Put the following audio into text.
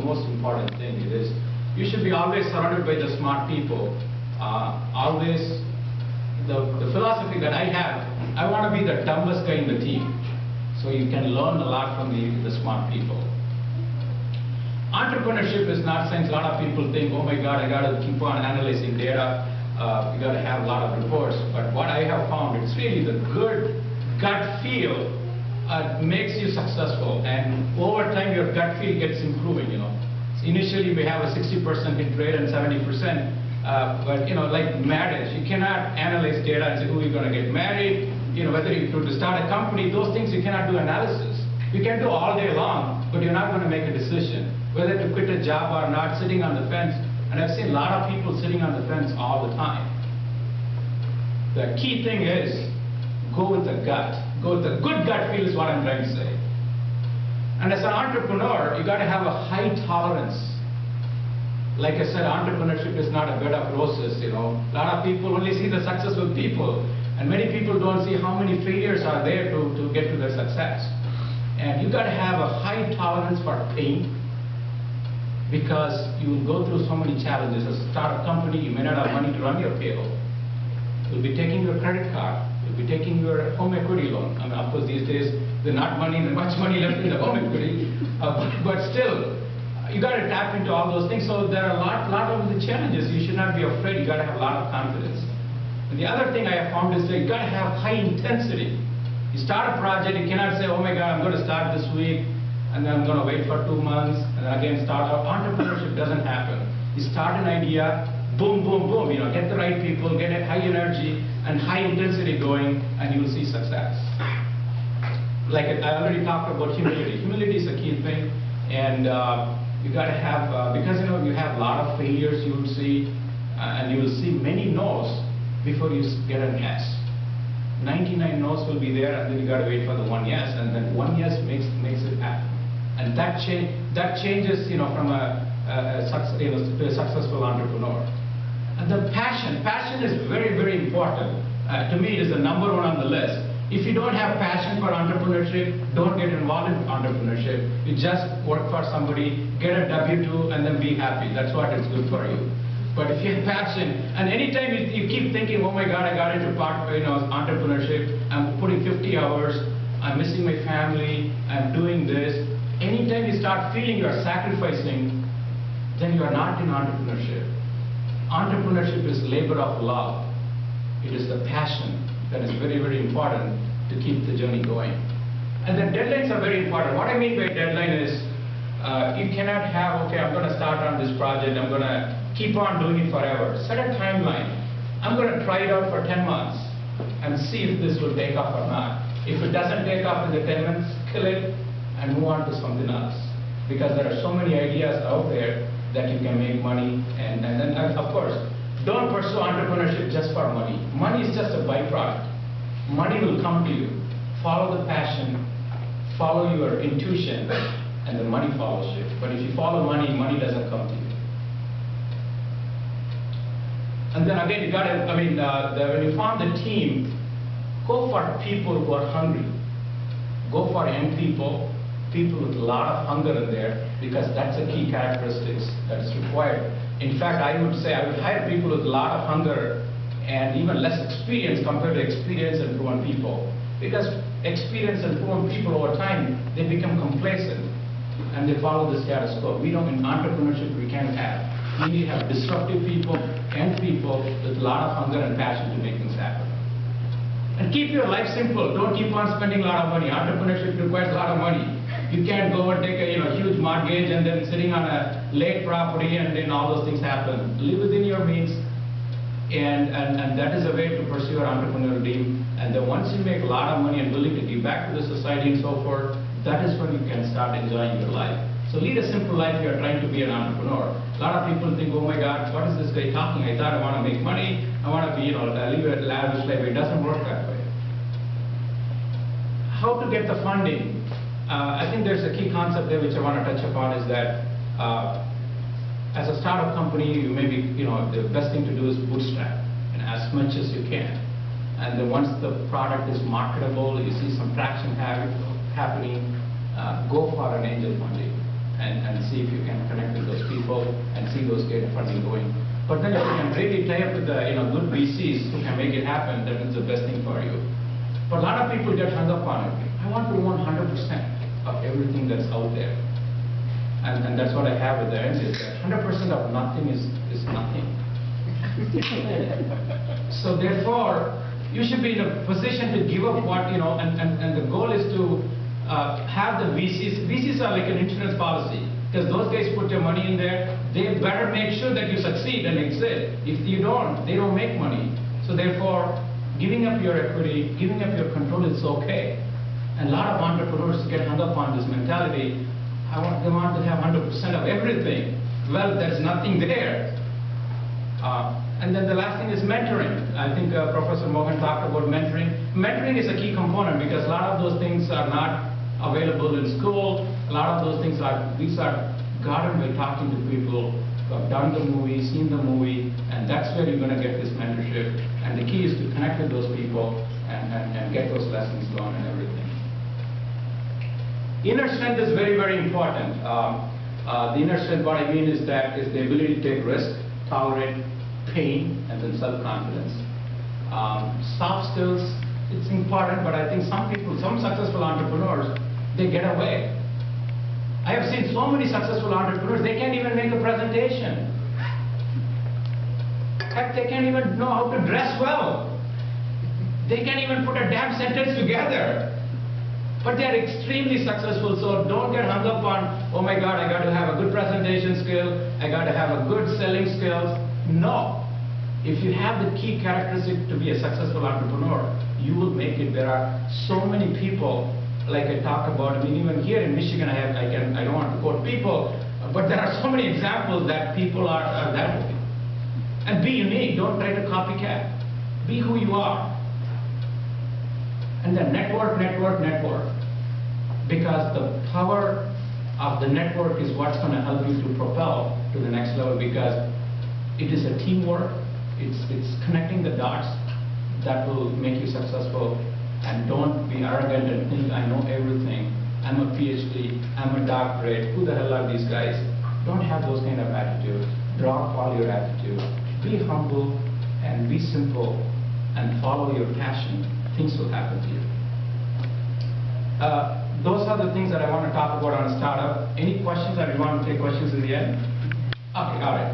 most important thing. It is, you should be always surrounded by the smart people. Always, the philosophy that I have, I want to be the dumbest guy in the team. So you can learn a lot from the smart people. Entrepreneurship is not science. A lot of people think, oh my God, I got to keep on analyzing data. You got to have a lot of reports. But what I have found, it's really the good gut feel makes you successful. And over time, your gut feel gets improving. So initially, we have a 60% hit rate and 70%. But like marriage, you cannot analyze data and say who you're going to get married. Whether you to start a company, those things you cannot do analysis. You can do all day long, but you're not going to make a decision whether to quit a job or not, sitting on the fence. And I've seen a lot of people sitting on the fence all the time. The key thing is go with the gut. Go with the good gut feel is what I'm trying to say. And as an entrepreneur, you got to have a high tolerance. Like I said, entrepreneurship is not a bed of roses. A lot of people only see the successful people, and many people don't see how many failures are there to get to their success. And you got to have a high tolerance for pain, because you will go through so many challenges. As a startup company, you may not have money to run your payroll. You'll be taking your credit card. You'll be taking your home equity loan. I mean, of course, these days, there's not much money left in the home equity, but still, you got to tap into all those things. So there are a lot of the challenges. You should not be afraid. You got to have a lot of confidence. And the other thing I have found is that you got to have high intensity. You start a project, you cannot say, oh my God, I'm going to start this week, and then I'm going to wait for 2 months, and then again start up. Entrepreneurship doesn't happen. You start an idea, boom, boom, boom. Get the right people, get a high energy and high intensity going, and you will see success. Like I already talked about humility. Humility is a key thing, and you got to have because you have a lot of failures you will see, and you will see many no's before you get a yes. 99 no's will be there, and then you got to wait for the one yes, and then one yes makes it happen. And that changes, from to a successful entrepreneur. And the passion is very, very important. To me, it is the #1 on the list. If you don't have passion for entrepreneurship, don't get involved in entrepreneurship. You just work for somebody, get a W-2, and then be happy. That's what is good for you. But if you have passion, and anytime you keep thinking, oh my God, I got into entrepreneurship, I'm putting 50 hours, I'm missing my family, I'm doing this. Anytime you start feeling you're sacrificing, then you are not in entrepreneurship. Entrepreneurship is labor of love. It is the passion that is very, very important to keep the journey going. And the deadlines are very important. What I mean by deadline is, you cannot have, okay, I'm going to start on this project, I'm going to keep on doing it forever. Set a timeline. I'm going to try it out for 10 months and see if this will take off or not. If it doesn't take off in the 10 months, kill it and move on to something else. Because there are so many ideas out there that you can make money. And then, of course, don't pursue entrepreneurship just for money. Money is just a byproduct. Money will come to you. Follow the passion, follow your intuition, and the money follows you. But if you follow money, money doesn't come to you. And then again, you got to, when you form the team, go for people who are hungry. Go for young people, people with a lot of hunger in there, because that's a key characteristic that is required. In fact, I would say I would hire people with a lot of hunger and even less experience compared to experienced and proven people. Because experienced and proven people over time, they become complacent and they follow the status quo. We don't, in entrepreneurship, we can't have. We need to have disruptive people and people with a lot of hunger and passion to make things happen. And keep your life simple. Don't keep on spending a lot of money. Entrepreneurship requires a lot of money. You can't go and take a huge mortgage and then sitting on a lake property and then all those things happen. Live within your means, and that is a way to pursue your entrepreneurial dream. And then once you make a lot of money and willing to give back to the society and so forth, that is when you can start enjoying your life. So lead a simple life if you are trying to be an entrepreneur. A lot of people think, oh my God, what is this guy talking? I thought I want to make money, I want to be, live a lavish life. It doesn't work that way. How to get the funding? I think there's a key concept there which I want to touch upon is that as a startup company, you maybe, the best thing to do is bootstrap and as much as you can. And then once the product is marketable, you see some traction happening, go for an angel funding. and see if you can connect with those people and see those get funding going. But then if you can really tie up with the good VCs who can make it happen, then it's the best thing for you. But a lot of people get hung up on it. I want to own 100% of everything that's out there. And that's what I have with the ends, is that 100% of nothing is nothing. So therefore, you should be in a position to give up what, and the goal is to have the VCs. VCs are like an insurance policy, because those guys put your money in there. They better make sure that you succeed and exit. If you don't, they don't make money. So therefore, giving up your equity, giving up your control is okay. And a lot of entrepreneurs get hung up on this mentality. They want to have 100% of everything. Well, there's nothing there. And then the last thing is mentoring. I think Professor Mohan talked about mentoring. Mentoring is a key component because a lot of those things are not available in school. A lot of those things are gotten by talking to people who have done the movie, seen the movie, and that's where you're going to get this mentorship. And the key is to connect with those people and get those lessons learned and everything. Inner strength is very, very important. The inner strength, what I mean is the ability to take risk, tolerate pain, and then self-confidence. Soft skills, it's important, but I think some successful entrepreneurs, they get away. I have seen so many successful entrepreneurs, they can't even make a presentation. In fact, they can't even know how to dress well. They can't even put a damn sentence together. But they are extremely successful, so don't get hung up on, oh my God, I got to have a good presentation skill, I got to have a good selling skills. No. If you have the key characteristic to be a successful entrepreneur, you will make it. There are so many people, like I talked about, I mean, even here in Michigan, I don't want to quote people, but there are so many examples that people are that way. And be unique, don't try to copycat. Be who you are. And then network, network, network. Because the power of the network is what's going to help you to propel to the next level, because it is a teamwork, it's connecting the dots that will make you successful. And don't be arrogant and think, I know everything. I'm a PhD, I'm a doctorate, who the hell are these guys? Don't have those kind of attitudes. Drop all your attitude. Be humble and be simple and follow your passion. Things will happen to you. Those are the things that I want to talk about on a startup. Any questions? I want to take questions in the end. Okay, all right.